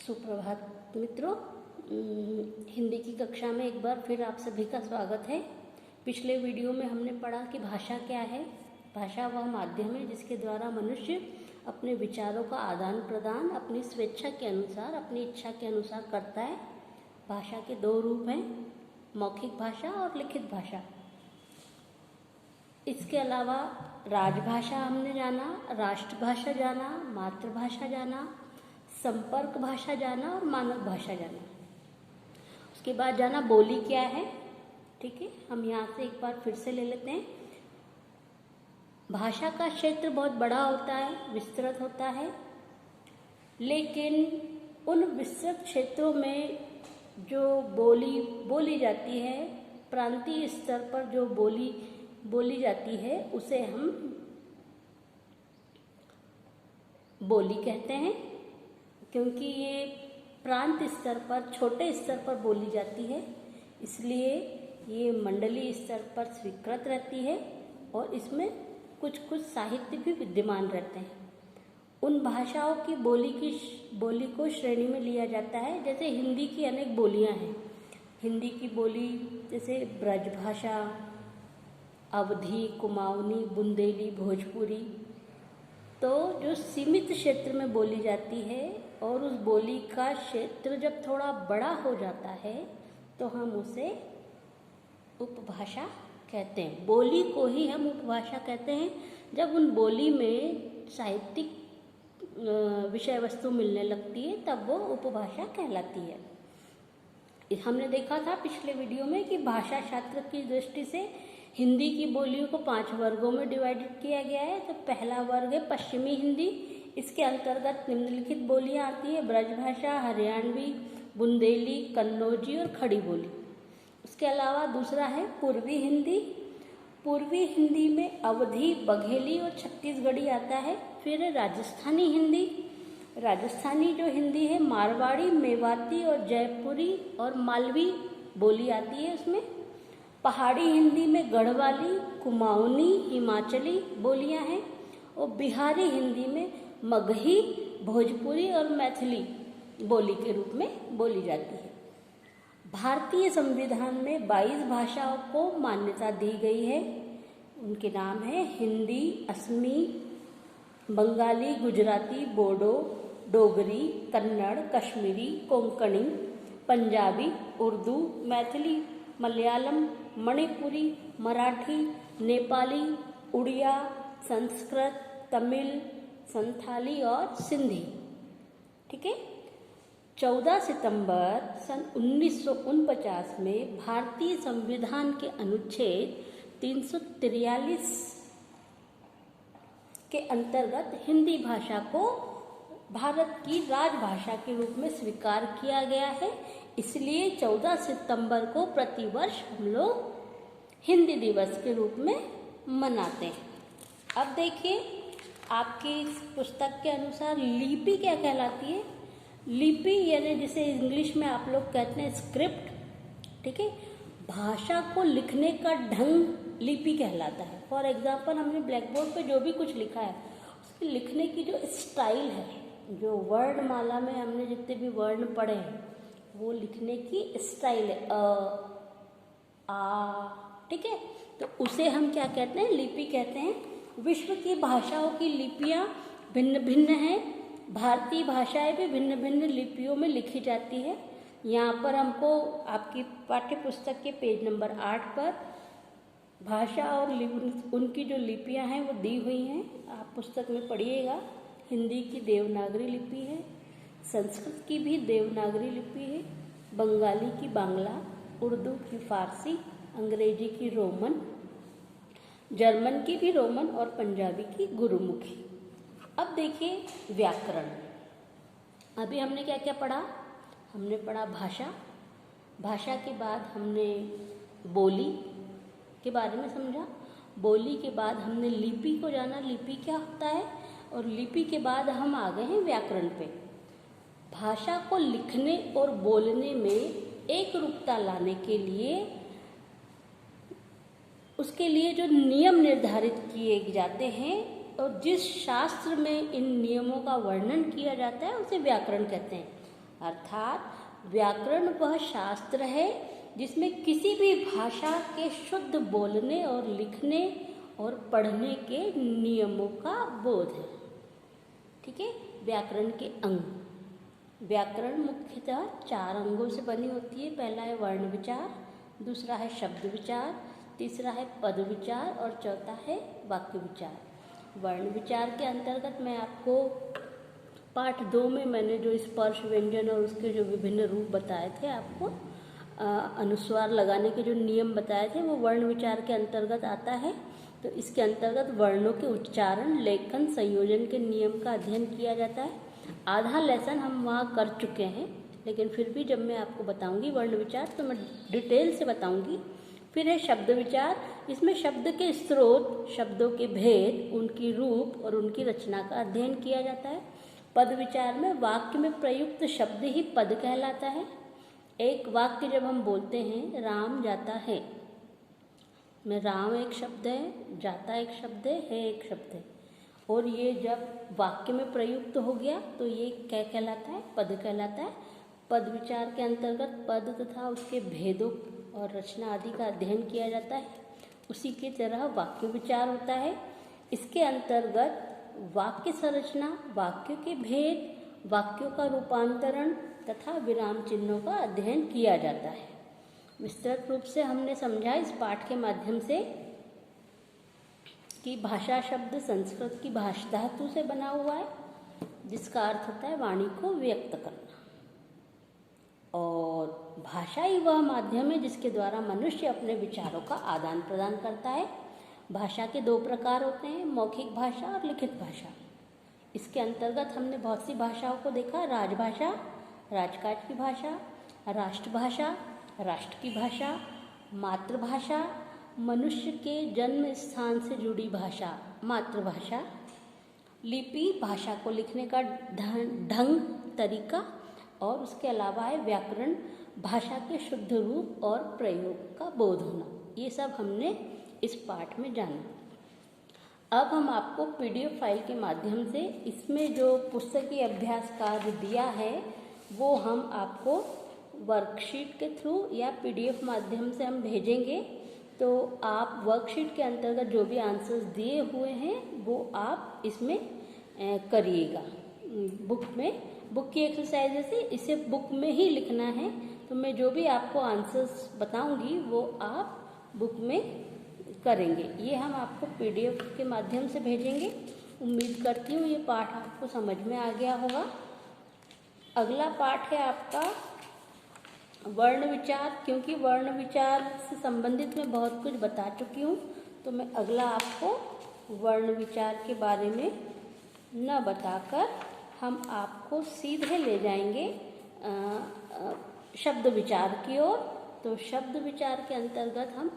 सुप्रभात मित्रों। हिंदी की कक्षा में एक बार फिर आप सभी का स्वागत है। पिछले वीडियो में हमने पढ़ा कि भाषा क्या है। भाषा वह माध्यम है जिसके द्वारा मनुष्य अपने विचारों का आदान प्रदान अपनी स्वेच्छा के अनुसार, अपनी इच्छा के अनुसार करता है। भाषा के दो रूप हैं, मौखिक भाषा और लिखित भाषा। इसके अलावा राजभाषा हमने जाना, राष्ट्रभाषा जाना, मातृभाषा जाना, संपर्क भाषा जाना और मानक भाषा जाना। उसके बाद जाना बोली क्या है। ठीक है, हम यहाँ से एक बार फिर से ले लेते हैं। भाषा का क्षेत्र बहुत बड़ा होता है, विस्तृत होता है, लेकिन उन विस्तृत क्षेत्रों में जो बोली बोली जाती है, प्रांतीय स्तर पर जो बोली जाती है, उसे हम बोली कहते हैं, क्योंकि ये प्रांत स्तर पर, छोटे स्तर पर बोली जाती है, इसलिए ये मंडलीय स्तर पर स्वीकृत रहती है और इसमें कुछ साहित्य भी विद्यमान रहते हैं। उन भाषाओं की बोली को श्रेणी में लिया जाता है। जैसे हिंदी की अनेक बोलियां हैं। हिंदी की बोली जैसे ब्रजभाषा, अवधी, कुमाऊनी, बुंदेली, भोजपुरी, तो जो सीमित क्षेत्र में बोली जाती है और उस बोली का क्षेत्र जब थोड़ा बड़ा हो जाता है तो हम उसे उपभाषा कहते हैं। बोली को ही हम उपभाषा कहते हैं जब उन बोली में साहित्यिक विषय वस्तु मिलने लगती है, तब वो उपभाषा कहलाती है। हमने देखा था पिछले वीडियो में कि भाषा शास्त्र की दृष्टि से हिंदी की बोलियों को 5 वर्गों में डिवाइडेड किया गया है। तो पहला वर्ग है पश्चिमी हिंदी। इसके अंतर्गत निम्नलिखित बोलियां आती है: ब्रजभाषा, हरियाणवी, बुंदेली, कन्नौजी और खड़ी बोली। उसके अलावा दूसरा है पूर्वी हिंदी। पूर्वी हिंदी में अवधी, बघेली और छत्तीसगढ़ी आता है। फिर है राजस्थानी हिंदी। राजस्थानी जो हिंदी है, मारवाड़ी, मेवाती और जयपुरी और मालवी बोली आती है उसमें। पहाड़ी हिंदी में गढ़वाली, कुमाऊनी, हिमाचली बोलियां हैं और बिहारी हिंदी में मगही, भोजपुरी और मैथिली बोली के रूप में बोली जाती है। भारतीय संविधान में 22 भाषाओं को मान्यता दी गई है। उनके नाम है हिंदी, असमी, बंगाली, गुजराती, बोडो, डोगरी, कन्नड़, कश्मीरी, कोंकणी, पंजाबी, उर्दू, मैथिली, मलयालम, मणिपुरी, मराठी, नेपाली, उड़िया, संस्कृत, तमिल, संथाली और सिंधी। ठीक है। 14 सितंबर सन 1949 में भारतीय संविधान के अनुच्छेद 343 के अंतर्गत हिंदी भाषा को भारत की राजभाषा के रूप में स्वीकार किया गया है। इसलिए 14 सितंबर को प्रतिवर्ष हम लोग हिंदी दिवस के रूप में मनाते हैं। अब देखिए, आपकी इस पुस्तक के अनुसार लिपि क्या कहलाती है। लिपि यानी जिसे इंग्लिश में आप लोग कहते हैं स्क्रिप्ट। ठीक है, भाषा को लिखने का ढंग लिपि कहलाता है। फॉर एग्जाम्पल, हमने ब्लैक बोर्ड पे जो भी कुछ लिखा है, उसकी लिखने की जो स्टाइल है, जो वर्णमाला में हमने जितने भी वर्ण पढ़े हैं, वो लिखने की स्टाइल है, अ, आ। ठीक है, तो उसे हम क्या कहते हैं, लिपि कहते हैं। विश्व की भाषाओं की लिपियां भिन्न भिन्न हैं। भारतीय भाषाएं भी भिन्न भिन्न लिपियों में लिखी जाती है। यहाँ पर हमको आपकी पाठ्य पुस्तक के पेज नंबर 8 पर भाषा और उनकी जो लिपियां हैं वो दी हुई हैं। आप पुस्तक में पढ़िएगा। हिंदी की देवनागरी लिपि है, संस्कृत की भी देवनागरी लिपि है, बंगाली की बांग्ला, उर्दू की फारसी, अंग्रेजी की रोमन, जर्मन की भी रोमन और पंजाबी की गुरुमुखी। अब देखिए व्याकरण। अभी हमने क्या क्या पढ़ा। हमने पढ़ा भाषा। भाषा के बाद हमने बोली के बारे में समझा। बोली के बाद हमने लिपि को जाना, लिपि क्या होता है, और लिपि के बाद हम आ गए हैं व्याकरण पे। भाषा को लिखने और बोलने में एक रूपता लाने के लिए उसके लिए जो नियम निर्धारित किए जाते हैं और जिस शास्त्र में इन नियमों का वर्णन किया जाता है उसे व्याकरण कहते हैं। अर्थात व्याकरण वह शास्त्र है जिसमें किसी भी भाषा के शुद्ध बोलने और लिखने और पढ़ने के नियमों का बोध है। ठीक है, व्याकरण के अंग। व्याकरण मुख्यतः 4 अंगों से बनी होती है। पहला है वर्ण विचार, दूसरा है शब्द विचार, तीसरा है पद विचार और चौथा है वाक्य विचार। वर्ण विचार के अंतर्गत मैं आपको पाठ 2 में मैंने जो स्पर्श व्यंजन और उसके जो विभिन्न रूप बताए थे, आपको अनुस्वार लगाने के जो नियम बताए थे, वो वर्ण विचार के अंतर्गत आता है। तो इसके अंतर्गत वर्णों के उच्चारण, लेखन, संयोजन के नियम का अध्ययन किया जाता है। आधा लेसन हम वहाँ कर चुके हैं, लेकिन फिर भी जब मैं आपको बताऊंगी वर्ण विचार तो मैं डिटेल से बताऊंगी। फिर है शब्द विचार। इसमें शब्द के स्रोत, शब्दों के भेद, उनकी रूप और उनकी रचना का अध्ययन किया जाता है। पद विचार में वाक्य में प्रयुक्त शब्द ही पद कहलाता है। एक वाक्य जब हम बोलते हैं राम जाता है, में राम एक शब्द है, जाता एक शब्द है एक शब्द है, और ये जब वाक्य में प्रयुक्त हो गया तो ये क्या कहलाता है? पद कहलाता है। पद विचार के अंतर्गत पद तथा उसके भेदों और रचना आदि का अध्ययन किया जाता है। उसी की तरह वाक्य विचार होता है। इसके अंतर्गत वाक्य संरचना, वाक्यों के भेद, वाक्यों का रूपांतरण तथा विराम चिन्हों का अध्ययन किया जाता है। विस्तृत रूप से हमने समझा इस पाठ के माध्यम से कि भाषा शब्द संस्कृत की भाषा धातु से बना हुआ है, जिसका अर्थ होता है वाणी को व्यक्त करना, और भाषा ही वह माध्यम है जिसके द्वारा मनुष्य अपने विचारों का आदान प्रदान करता है। भाषा के 2 प्रकार होते हैं, मौखिक भाषा और लिखित भाषा। इसके अंतर्गत हमने बहुत सी भाषाओं को देखा। राजभाषा, राजकाज की भाषा, राष्ट्रभाषा, राष्ट्र की भाषा, मातृभाषा, मनुष्य के जन्म स्थान से जुड़ी भाषा मातृभाषा, लिपि, भाषा को लिखने का ढंग, तरीका, और उसके अलावा है व्याकरण, भाषा के शुद्ध रूप और प्रयोग का बोध होना। ये सब हमने इस पाठ में जाना। अब हम आपको PDF फाइल के माध्यम से इसमें जो पुस्तकीय अभ्यास कार्य दिया है वो हम आपको वर्कशीट के थ्रू या PDF माध्यम से हम भेजेंगे। तो आप वर्कशीट के अंतर्गत जो भी आंसर्स दिए हुए हैं वो आप इसमें करिएगा। बुक की एक्सरसाइज से इसे बुक में ही लिखना है। तो मैं जो भी आपको आंसर्स बताऊंगी वो आप बुक में करेंगे। ये हम आपको PDF के माध्यम से भेजेंगे। उम्मीद करती हूँ ये पाठ आपको समझ में आ गया होगा। अगला पाठ है आपका वर्ण विचार। क्योंकि वर्ण विचार से संबंधित मैं बहुत कुछ बता चुकी हूँ, तो मैं अगला आपको वर्ण विचार के बारे में न बताकर हम आपको सीधे ले जाएंगे शब्द विचार की ओर। तो शब्द विचार के अंतर्गत हम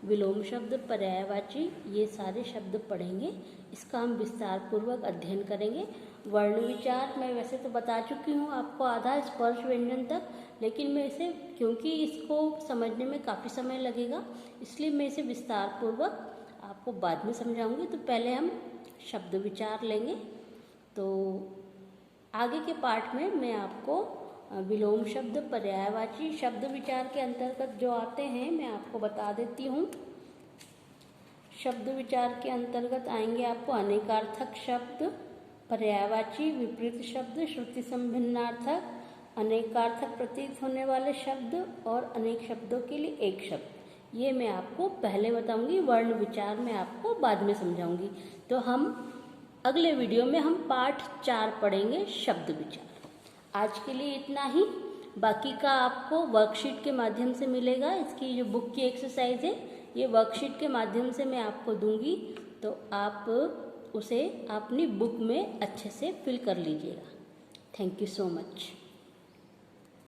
विलोम शब्द, पर्यायवाची, ये सारे शब्द पढ़ेंगे। इसका हम विस्तार पूर्वक अध्ययन करेंगे। वर्ण विचार मैं वैसे तो बता चुकी हूँ आपको आधा स्पर्श व्यंजन तक, लेकिन मैं इसे, क्योंकि इसको समझने में काफ़ी समय लगेगा, इसलिए मैं इसे विस्तार पूर्वक आपको बाद में समझाऊंगी। तो पहले हम शब्द विचार लेंगे। तो आगे के पाठ में मैं आपको विलोम शब्द, पर्यायवाची शब्द विचार के अंतर्गत जो आते हैं मैं आपको बता देती हूँ। शब्द विचार के अंतर्गत आएंगे आपको अनेकार्थक शब्द, पर्यायवाची, विपरीत शब्द, श्रुति संभिन्नार्थक, अनेकार्थक प्रतीत होने वाले शब्द और अनेक शब्दों के लिए एक शब्द। ये मैं आपको पहले बताऊंगी। वर्ण विचार में आपको बाद में समझाऊंगी। तो हम अगले वीडियो में हम पाठ 4 पढ़ेंगे, शब्द विचार। आज के लिए इतना ही। बाकी का आपको वर्कशीट के माध्यम से मिलेगा। इसकी जो बुक की एक्सरसाइज है ये वर्कशीट के माध्यम से मैं आपको दूंगी, तो आप उसे अपनी बुक में अच्छे से फिल कर लीजिएगा। Thank you so much.